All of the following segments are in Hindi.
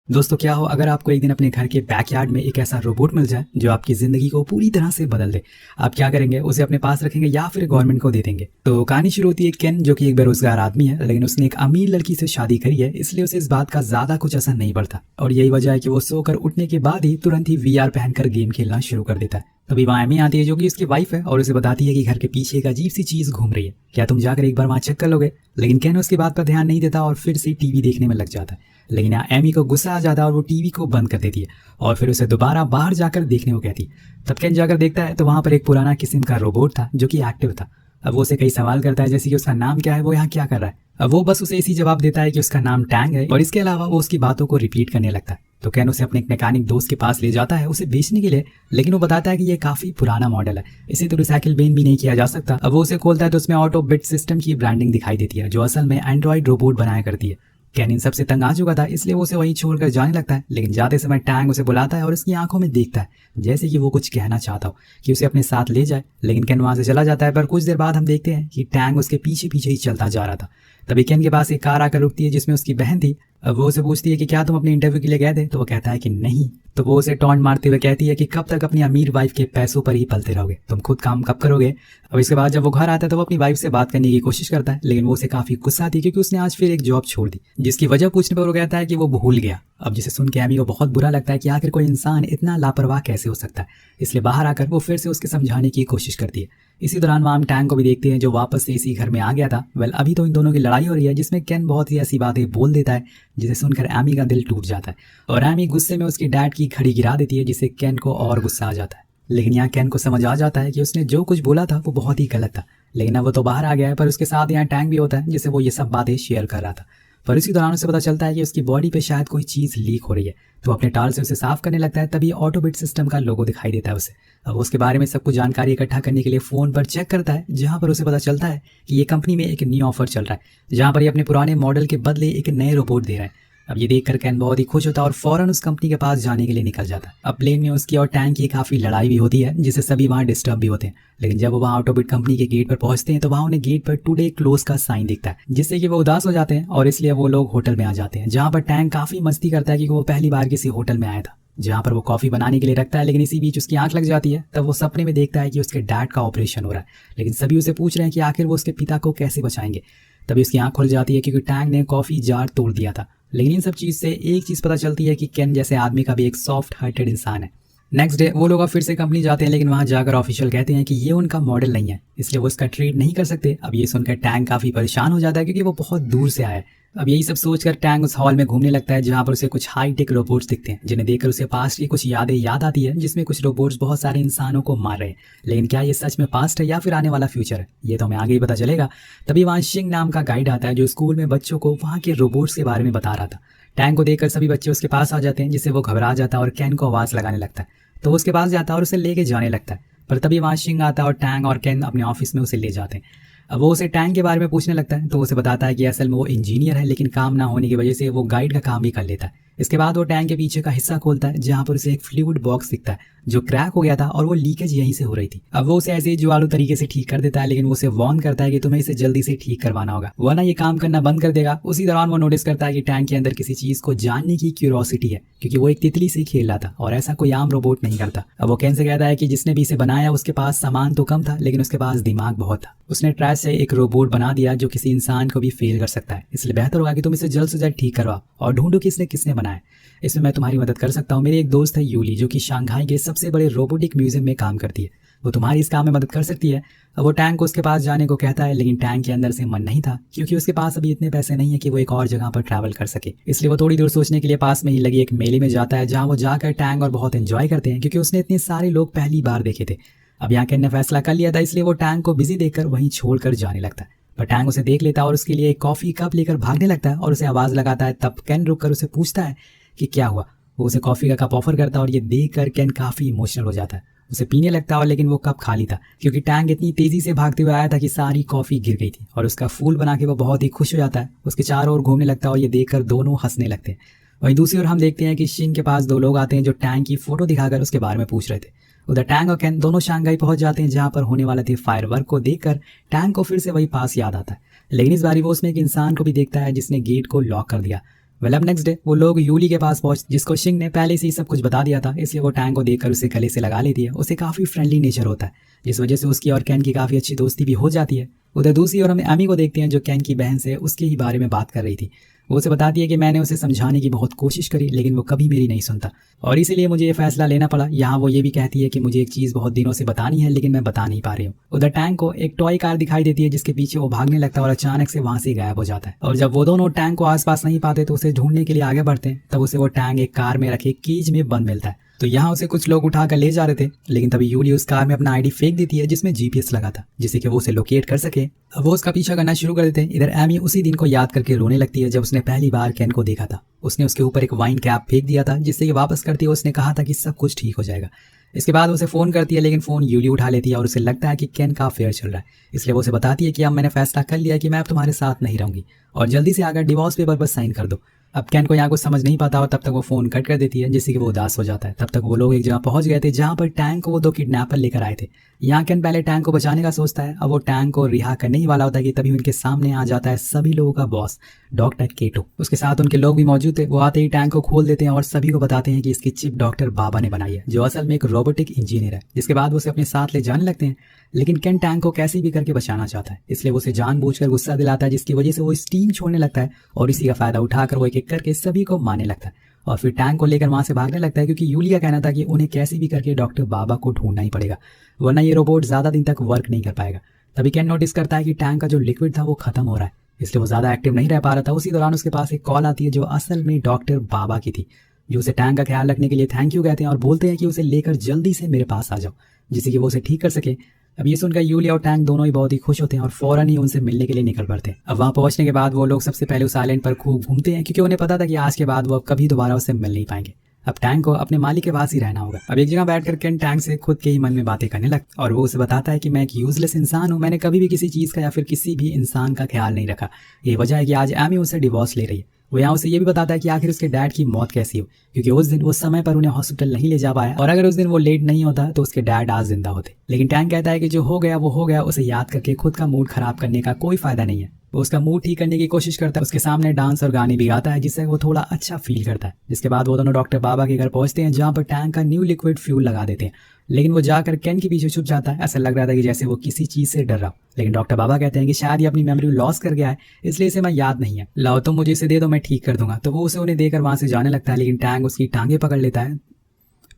दोस्तों क्या हो अगर आपको एक दिन अपने घर के बैकयार्ड में एक ऐसा रोबोट मिल जाए जो आपकी जिंदगी को पूरी तरह से बदल दे। आप क्या करेंगे? उसे अपने पास रखेंगे या फिर गवर्नमेंट को दे देंगे? तो कहानी शुरू होती है केन जो कि एक बेरोजगार आदमी है, लेकिन उसने एक अमीर लड़की से शादी करी है, इसलिए उसे इस बात का ज्यादा कुछ असर नहीं पड़ता। और यही वजह है कि वो सोकर उठने के बाद ही तुरंत ही वीआर पहनकर गेम खेलना शुरू कर देता है। तभी वहाँ एमी आती है जो कि उसकी वाइफ है और उसे बताती है कि घर के पीछे एक अजीब सी चीज घूम रही है, क्या तुम जाकर एक बार वहाँ चेक कर लोगे? लेकिन केन उसकी बात पर ध्यान नहीं देता और फिर से टीवी देखने में लग जाता है। लेकिन यहाँ एमी को गुस्सा आ जाता है और वो टीवी को बंद कर देती है और फिर उसे दोबारा बाहर जाकर देखने को कहती है। तब केन जाकर देखता है तो वहां पर एक पुराना किस्म का रोबोट था जो कि एक्टिव था। अब वो उसे कई सवाल करता है, जैसे कि उसका नाम क्या है, वो यहाँ क्या कर रहा है। अब वो बस उसे इसी जवाब देता है कि उसका नाम टैंग है और इसके अलावा वो उसकी बातों को रिपीट करने लगता है। तो केन उसे अपने एक मैकेनिक दोस्त के पास ले जाता है उसे बेचने के लिए, लेकिन वो बताता है कि ये काफी पुराना मॉडल है, इसे तो रिसाइकिल बिन भी नहीं किया जा सकता। अब वो उसे खोलता है तो उसमें ऑटो बिट सिस्टम की ब्रांडिंग दिखाई देती है जो असल में एंड्रॉइड रोबोट बनाया करती है। केन इन सबसे तंग आ चुका था, इसलिए वो उसे वहीं छोड़कर जाने लगता है। लेकिन जाते समय टैंग उसे बुलाता है और उसकी आंखों में देखता है जैसे कि वो कुछ कहना चाहता हो कि उसे अपने साथ ले जाए। लेकिन केन वहां से चला जाता है, पर कुछ देर बाद हम देखते हैं कि टैंग उसके पीछे पीछे ही चलता जा रहा था। तभी केन के पास एक कार आकर रुकती है जिसमें उसकी बहन थी। अब वो उसे पूछती है कि क्या तुम अपने इंटरव्यू के लिए गए थे? तो वो कहता है कि नहीं। तो वो उसे टॉन्ट मारते हुए कहती है कि कब तक अपनी अमीर वाइफ के पैसों पर ही पलते रहोगे, तुम खुद काम कब करोगे? अब इसके बाद जब वो घर आता है तो वो अपनी वाइफ से बात करने की कोशिश करता है, लेकिन वो उसे काफी गुस्सा आती है क्योंकि उसने आज फिर एक जॉब छोड़ दी, जिसकी वजह पूछने पर वो कहता है कि वो भूल गया। अब जिसे सुन के एमी को बहुत बुरा लगता है कि आखिर कोई इंसान इतना लापरवाह कैसे हो सकता है, इसलिए बाहर आकर वो फिर से उसके समझाने की कोशिश करती है। इसी दौरान वहाँ हम टैंग को भी देखते हैं जो वापस से इसी घर में आ गया था। वेल अभी तो इन दोनों की लड़ाई हो रही है जिसमें केन बहुत ही ऐसी बातें बोल देता है जिसे सुनकर एमी का दिल टूट जाता है और एमी गुस्से में उसकी डैड की घड़ी गिरा देती है, जिससे केन को और गुस्सा आ जाता है। लेकिन यहाँ केन को समझ आ जाता है कि उसने जो कुछ बोला था वो बहुत ही गलत था। लेकिन अब वो तो बाहर आ गया है, पर उसके साथ यहाँ टैंग भी होता है जिससे वो ये सब बातें शेयर कर रहा था। पर इसी दौरान उसे पता चलता है कि उसकी बॉडी पे शायद कोई चीज लीक हो रही है, तो अपने टाल से उसे साफ करने लगता है। तभी ऑटोबिट सिस्टम का लोगो दिखाई देता है उसे। अब उसके बारे में सब कुछ जानकारी इकट्ठा करने के लिए फोन पर चेक करता है, जहां पर उसे पता चलता है कि ये कंपनी में एक न्यू ऑफर चल रहा है जहां पर ये अपने पुराने मॉडल के बदले एक नए रोबोट दे रहा है। अब ये देखकर कैन बहुत ही खुश होता है और फौरन उस कंपनी के पास जाने के लिए निकल जाता है। अब प्लेन में उसकी और टैंक की काफी लड़ाई भी होती है जिससे सभी वहाँ डिस्टर्ब भी होते हैं। लेकिन जब वो वहाँ ऑटोबिट कंपनी के गेट पर पहुंचते हैं तो वहाँ उन्हें गेट पर टुडे क्लोज का साइन दिखता है, जिससे कि वो उदास हो जाते हैं और इसलिए वो लोग होटल में आ जाते हैं, जहाँ पर टैंक काफी मस्ती करता है क्योंकि वो पहली बार किसी होटल में आया था जहाँ पर वो कॉफी बनाने के लिए रखता है। लेकिन इसी बीच उसकी आंख लग जाती है। तब वो सपने में देखता है कि उसके डैड का ऑपरेशन हो रहा है, लेकिन सभी उसे पूछ रहे हैं कि आखिर वो उसके पिता को कैसे बचाएंगे। तभी उसकी आंख खुल जाती है क्योंकि टैंक ने कॉफी जार तोड़ दिया था। लेकिन इन सब चीज से एक चीज पता चलती है कि केन जैसे आदमी का भी एक सॉफ्ट हार्टेड इंसान है। नेक्स्ट डे वो लोग अब फिर से कंपनी जाते हैं, लेकिन वहां जाकर ऑफिशियल कहते हैं कि ये उनका मॉडल नहीं है, इसलिए वो इसका ट्रेड नहीं कर सकते। अब ये सुनकर टैंक काफी परेशान हो जाता है क्योंकि वो बहुत दूर से आया है। अब यही सब सोचकर टैंक उस हॉल में घूमने लगता है जहां पर उसे कुछ हाई टेक रोबोट्स दिखते हैं, जिन्हें देखकर उसे पास्ट की कुछ यादें याद आती है, जिसमें कुछ रोबोट्स बहुत सारे इंसानों को मार रहे हैं। लेकिन क्या ये सच में पास्ट है या फिर आने वाला फ्यूचर है, ये तो हमें आगे ही पता चलेगा। तभी वहाँ शिंग नाम का गाइड आता है जो स्कूल में बच्चों को वहाँ के रोबोट्स के बारे में बता रहा था। टैंक को देखकर सभी बच्चे उसके पास आ जाते हैं, जिससे वो घबरा जाता है और कैन को आवाज लगाने लगता है। तो वो उसके पास जाता है और उसे लेके जाने लगता है, पर तभी वहाँ शिंग आता है और टैंक और कैन अपने ऑफिस में उसे ले जाते हैं। अब वो उसे टैंक के बारे में पूछने लगता है, तो उसे बताता है कि असल में वो इंजीनियर है, लेकिन काम ना होने की वजह से वो गाइड का काम भी कर लेता है। इसके बाद वो टैंक के पीछे का हिस्सा खोलता है जहां पर उसे एक फ्लूइड बॉक्स दिखता है जो क्रैक हो गया था और वो लीकेज यहीं से हो रही थी। अब वो उसे ऐसे ही जुगाड़ू तरीके से ठीक कर देता है, लेकिन वो उसे वार्न करता है कि तुम्हें इसे जल्दी से ठीक करवाना होगा वरना ये काम करना बंद कर देगा। उसी दौरान वो नोटिस करता है कि टैंक के अंदर किसी चीज को जानने की क्यूरोसिटी है, क्योंकि वो एक तितली से खेल रहा था और ऐसा कोई आम रोबोट नहीं करता। अब वो कैन से कहता है कि जिसने भी इसे बनाया उसके पास सामान तो कम था, लेकिन उसके पास दिमाग बहुत था। उसने ट्रैश से एक रोबोट बना दिया जो किसी इंसान को भी फेल कर सकता है, इसलिए बेहतर होगा कि तुम इसे जल्द से जल्द ठीक करवाओ और ढूंढो कि इसने किसने बनाया। इसमें मैं तुम्हारी मदद कर सकता हूँ। मेरी एक दोस्त है यूली जो कि शंघाई के सबसे बड़े रोबोटिक म्यूजियम में काम करती है, वो तुम्हारी इस काम में मदद कर सकती है। अब वो टैंक को उसके पास जाने को कहता है, लेकिन टैंक के अंदर से मन नहीं था क्योंकि उसके पास अभी इतने पैसे नहीं है कि वो एक और जगह पर ट्रैवल कर सके। इसलिए वो थोड़ी दूर सोचने के लिए पास में ही लगी एक मेले में जाता है जहाँ वो जाकर टैंक और बहुत एंजॉय करते हैं क्योंकि उसने इतने सारे लोग पहली बार देखे थे। अब यहाँ कैन ने फैसला कर लिया था, इसलिए वो टैंक को बिजी देखकर वहीं छोड़कर जाने लगता है। पर टैंक उसे देख लेता है और उसके लिए एक कॉफी कप लेकर भागने लगता है और उसे आवाज लगाता है। तब कैन रुककर उसे पूछता है कि क्या हुआ। वो उसे कॉफी का कप ऑफर करता है और ये देखकर कैन काफी इमोशनल हो जाता है, उसे पीने लगता है और लेकिन वो कप खाली था क्योंकि टैंक इतनी तेजी से भागते हुए आया था कि सारी कॉफी गिर गई थी। और उसका फूल बना के वो बहुत ही खुश हो जाता है, उसके चारों ओर घूमने लगता है और ये देखकर दोनों हंसने लगते हैं। वहीं दूसरी ओर हम देखते हैं कि शिंग के पास दो लोग आते हैं जो टैंक की फोटो दिखाकर उसके बारे में पूछ रहे थे। उधर टैंक और कैन दोनों शंघाई पहुंच जाते हैं जहां पर होने वाले थे फायरवर्क को देखकर टैंक को फिर से वही पास याद आता है, लेकिन इस बारी वो उसमें एक इंसान को भी देखता है जिसने गेट को लॉक कर दिया। वेल अब नेक्स्ट डे वो लोग यूली के पास पहुंच, जिसको शिंग ने पहले से ही सब कुछ बता दिया था, इसलिए वो टैंग को देखकर उसे गले से लगा लेती है। उसे काफी फ्रेंडली नेचर होता है, जिस वजह से उसकी और कैन की काफी अच्छी दोस्ती भी हो जाती है। उधर दूसरी ओर हम एमी को देखते हैं, जो कैन की बहन से उसके ही बारे में बात कर रही थी। वो उसे बताती है कि मैंने उसे समझाने की बहुत कोशिश करी, लेकिन वो कभी मेरी नहीं सुनता और इसीलिए मुझे ये फैसला लेना पड़ा। यहाँ वो ये भी कहती है कि मुझे एक चीज़ बहुत दिनों से बतानी है, लेकिन मैं बता नहीं पा रही हूँ। उधर टैंक को एक टॉय कार दिखाई देती है, जिसके पीछे वो भागने लगता है और अचानक से वहां से गायब हो जाता है। और जब वो दोनों टैंक को आसपास नहीं पाते तो उसे ढूंढने के लिए आगे बढ़ते हैं, तब उसे वो टैंक एक कार में रखे केज में बंद मिलता है। तो यहाँ उसे कुछ लोग उठाकर ले जा रहे थे, लेकिन तभी यूली उस कार में अपना आईडी फेंक देती है, जिसमें जीपीएस लगा था, जिससे कि वो उसे लोकेट कर सके। अब वो उसका पीछा करना शुरू कर देते हैं। इधर एमी उसी दिन को याद करके रोने लगती है, जब उसने पहली बार कैन को देखा था। उसने उसके ऊपर एक वाइन कैप फेंक दिया था, जिससे कि वापस करती है उसने कहा था कि सब कुछ ठीक हो जाएगा। इसके बाद उसे फोन करती है, लेकिन फोन यूली उठा लेती है और उसे लगता है कि कैन का अफेयर चल रहा है। इसलिए वो उसे बताती है कि अब मैंने फैसला कर लिया कि मैं अब तुम्हारे साथ नहीं रहूंगी और जल्दी से आकर डिवोर्स पेपर पर साइन कर दो। अब कैन को यहाँ कुछ समझ नहीं पाता और तब तक वो फोन कट कर देती है, जिससे कि वो उदास हो जाता है। तब तक वो लोग एक जगह पहुंच गए थे, जहाँ पर टैंक को वो दो किडनैपर लेकर आए थे। यहाँ कैन पहले टैंक को बचाने का सोचता है। अब वो टैंक को रिहा करने ही वाला होता है कि तभी उनके सामने आ जाता है सभी लोगों का बॉस डॉक्टर केटो। उसके साथ उनके लोग भी मौजूद थे। वो आते ही टैंक को खोल देते हैं और सभी को बताते हैं कि इसकी चिप डॉक्टर बाबा ने बनाई है, जो असल में एक रोबोटिक इंजीनियर है। जिसके बाद वो उसे अपने साथ ले जाने लगते हैं, लेकिन कैन टैंक को कैसे भी करके बचाना चाहता है, इसलिए वो उसे जानबूझकर गुस्सा दिलाता है, जिसकी वजह से वो स्टीम छोड़ने लगता है और इसी का फायदा उठाकर वो एक एक करके सभी को मारने लगता है और फिर टैंक को लेकर वहां से भागने लगता है, क्योंकि यूली का कहना था कि उन्हें कैसे भी करके डॉक्टर बाबा को ढूंढना ही पड़ेगा, वरना ये रोबोट ज्यादा दिन तक वर्क नहीं कर पाएगा। तभी कैन नोटिस करता है कि टैंक का जो लिक्विड था वो खत्म हो रहा है, इसलिए वो ज्यादा एक्टिव नहीं रह पा रहा था। उसी दौरान उसके पास एक कॉल आती है, जो असल में डॉक्टर बाबा की थी, जो उसे टैंक का ख्याल रखने के लिए थैंक यू कहते हैं और बोलते हैं कि उसे लेकर जल्दी से मेरे पास आ जाओ, जिससे कि वो उसे ठीक कर सके। अब ये सुनकर यूली और टैंक दोनों ही बहुत ही खुश होते हैं और फौरन ही उनसे मिलने के लिए निकल पड़ते हैं। अब वहां पहुंचने के बाद वो लोग सबसे पहले उस आइलैंड पर खूब घूमते हैं, क्योंकि उन्हें पता था कि आज के बाद वो अब कभी दोबारा उससे मिल नहीं पाएंगे। अब टैंक को अपने मालिक के पास ही रहना होगा। अब एक जगह बैठकर कैन टैंक से खुद के ही मन में बातें करने लगता और वो उसे बताता है कि मैं एक यूजलेस इंसान हूँ, मैंने कभी भी किसी चीज का या फिर किसी भी इंसान का ख्याल नहीं रखा। ये वजह है कि आज एमी उससे डिवोर्स ले रही है। वो यहाँ उसे ये भी बताता है कि आखिर उसके डैड की मौत कैसी हो, क्योंकि उस दिन वो समय पर उन्हें हॉस्पिटल नहीं ले जा पाया और अगर उस दिन वो लेट नहीं होता तो उसके डैड आज जिंदा होते। लेकिन टैंक कहता है कि जो हो गया वो हो गया, उसे याद करके खुद का मूड खराब करने का कोई फायदा नहीं है। वो उसका मूड ठीक करने की कोशिश करता है, उसके सामने डांस और गाने भी गाता है, जिससे वो थोड़ा अच्छा फील करता है। जिसके बाद वो दोनों डॉक्टर बाबा के घर पहुंचते हैं, जहाँ पर टैंक का न्यू लिक्विड फ्यूल लगा देते हैं, लेकिन वो जाकर कैन के पीछे छुप जाता है। ऐसा लग रहा था कि जैसे वो किसी चीज से डर रहा हो, लेकिन डॉक्टर बाबा कहते हैं कि शायद ये अपनी मेमोरी लॉस कर गया है, इसलिए इसे मैं याद नहीं है, लाओ तुम मुझे इसे दे दो, मैं ठीक कर दूंगा। तो वो उसे उन्हें देकर वहां से जाने लगता है, लेकिन टैंक उसकी टांगे पकड़ लेता है,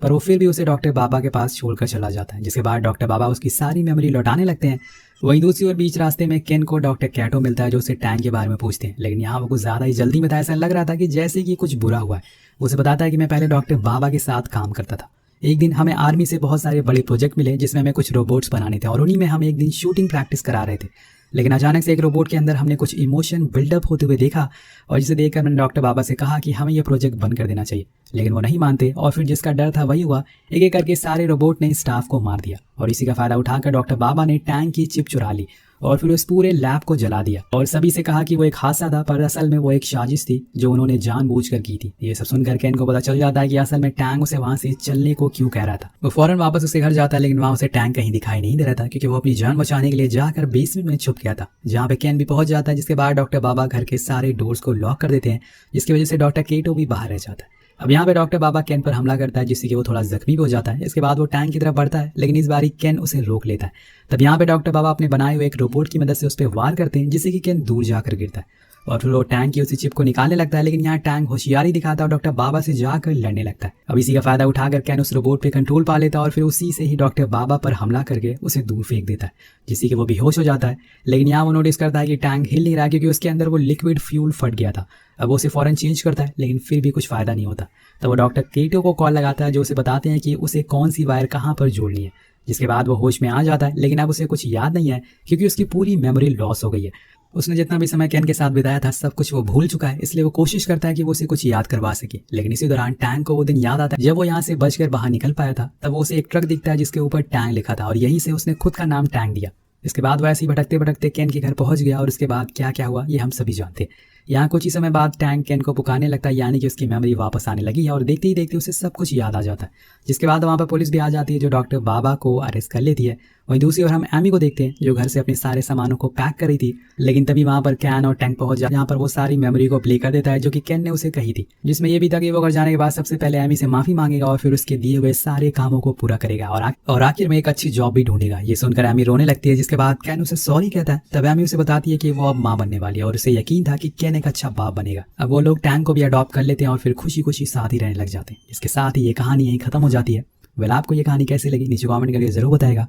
पर वो फिर भी उसे डॉक्टर बाबा के पास छोड़कर चला जाता है। जिसके बाद डॉक्टर बाबा उसकी सारी मेमोरी लौटाने लगते हैं। वहीं दूसरी ओर बीच रास्ते में केन को डॉक्टर कैटो मिलता है, जो उसे टैंक के बारे में पूछते हैं, लेकिन यहाँ वो कुछ ज्यादा ही जल्दी में था। ऐसा लग रहा था कि जैसे कि कुछ बुरा हुआ है। उसे बताता है कि मैं पहले डॉक्टर बाबा के साथ काम करता था। एक दिन हमें आर्मी से बहुत सारे बड़े प्रोजेक्ट मिले, जिसमें हमें कुछ रोबोट्स बनाने थे और उन्हीं में हम एक दिन शूटिंग प्रैक्टिस करा रहे थे, लेकिन अचानक से एक रोबोट के अंदर हमने कुछ इमोशन बिल्डअप होते हुए देखा और जिसे देखकर मैंने डॉक्टर बाबा से कहा कि हमें यह प्रोजेक्ट बंद कर देना चाहिए, लेकिन वो नहीं मानते और फिर जिसका डर था वही हुआ। एक एक करके सारे रोबोट ने स्टाफ को मार दिया और इसी का फायदा उठाकर डॉक्टर बाबा ने टैंक की चिप चुरा ली और फिर उस पूरे लैब को जला दिया और सभी से कहा कि वो एक हादसा था, पर असल में वो एक साजिश थी जो उन्होंने जानबूझकर की थी। ये सब सुनकर कैन को पता चल जाता है कि असल में टैंक उसे वहां से चलने को क्यों कह रहा था। वो फौरन वापस उसे घर जाता है, लेकिन वहां उसे टैंक कहीं दिखाई नहीं दे रहा था, क्योंकि वो अपनी जान बचाने के लिए जाकर बेसमेंट में छुप गया था, जहाँ पे कैन भी पहुंच जाता है। जिसके बाद डॉक्टर बाबा घर के सारे डोर्स को लॉक कर देते हैं, जिसकी वजह से डॉक्टर केटो भी बाहर रह जाता है। अब यहाँ पे डॉक्टर बाबा कैन पर हमला करता है, जिससे कि वो थोड़ा जख्मी भी हो जाता है। इसके बाद वो टैंक की तरफ बढ़ता है, लेकिन इस बारी कैन उसे रोक लेता है। तब यहाँ पे डॉक्टर बाबा अपने बनाए हुए एक रोबोट की मदद से उस पर वार करते हैं, जिससे कि कैन दूर जाकर गिरता है और फिर वो टैंक की उसी चिप को निकालने लगता है, लेकिन यहाँ टैंक होशियारी दिखाता है और डॉक्टर बाबा से जाकर लड़ने लगता है। अब इसी का फायदा उठाकर कैन उस रोबोट पे कंट्रोल पा लेता है और फिर उसी से ही डॉक्टर बाबा पर हमला करके उसे दूर फेंक देता है, जिससे कि वो बेहोश हो जाता है। लेकिन यहाँ वो नोटिस करता है कि टैंक हिल नहीं रहा, क्योंकि उसके अंदर वो लिक्विड फ्यूल फट गया था। अब वो उसे फौरन चेंज करता है, लेकिन फिर भी कुछ फायदा नहीं होता। तब वो डॉक्टर केटो को कॉल लगाता है, जो उसे बताते हैं कि उसे कौन सी वायर कहाँ पर जोड़नी है। जिसके बाद वो होश में आ जाता है, लेकिन अब उसे कुछ याद नहीं है, क्योंकि उसकी पूरी मेमोरी लॉस हो गई है। उसने जितना भी समय कैन के साथ बिताया था सब कुछ वो भूल चुका है, इसलिए वो कोशिश करता है कि वो उसे कुछ याद करवा सके। लेकिन इसी दौरान टैंक को वो दिन याद आता है जब वो यहाँ से बचकर बाहर निकल पाया था। तब वो उसे एक ट्रक दिखता है जिसके ऊपर टैंक लिखा था और यहीं से उसने खुद का नाम टैंक दिया। इसके बाद वो ऐसे ही भटकते भटकते कैन के घर पहुंच गया और उसके बाद क्या क्या हुआ ये हम सभी जानते हैं। यहाँ कुछ ही समय बाद टैंक केन को पुकारने लगता है, यानी कि उसकी मेमोरी वापस आने लगी है और देखते ही देखते उसे सब कुछ याद आ जाता है। जिसके बाद वहाँ पर पुलिस भी आ जाती है जो डॉक्टर बाबा को अरेस्ट कर लेती है। वहीं दूसरी ओर हम एमी को देखते हैं जो घर से अपने सारे सामानों को पैक कर रही थी, लेकिन तभी वहाँ पर कैन और टैंक पहुंच जाए, यहाँ पर वो सारी मेमोरी को प्ले कर देता है जो कि केन ने उसे कही थी, जिसमें ये भी था कि वो घर जाने के बाद सबसे पहले एमी से माफी मांगेगा और फिर उसके दिए हुए सारे कामों को पूरा करेगा और आखिर में एक अच्छी जॉब भी ढूंढेगा। ये सुनकर एमी रोने लगती है, जिसके बाद कैन उसे सॉरी कहता है। तब एमी उसे बताती है कि वो अब माँ बनने वाली है और उसे यकीन था कि कैन एक अच्छा बाप बनेगा। अब वो लोग टैंक को भी अडॉप्ट कर लेते हैं और फिर खुशी खुशी साथ ही रहने लग जाते हैं। इसके साथ ही ये कहानी यहीं खत्म हो जाती है। वेल, आपको ये कहानी कैसी लगी नीचे कमेंट करके जरूर बताएगा।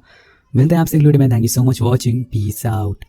मिलते हैं आपसे अगली वीडियो में। Thank you so much watching. Peace out.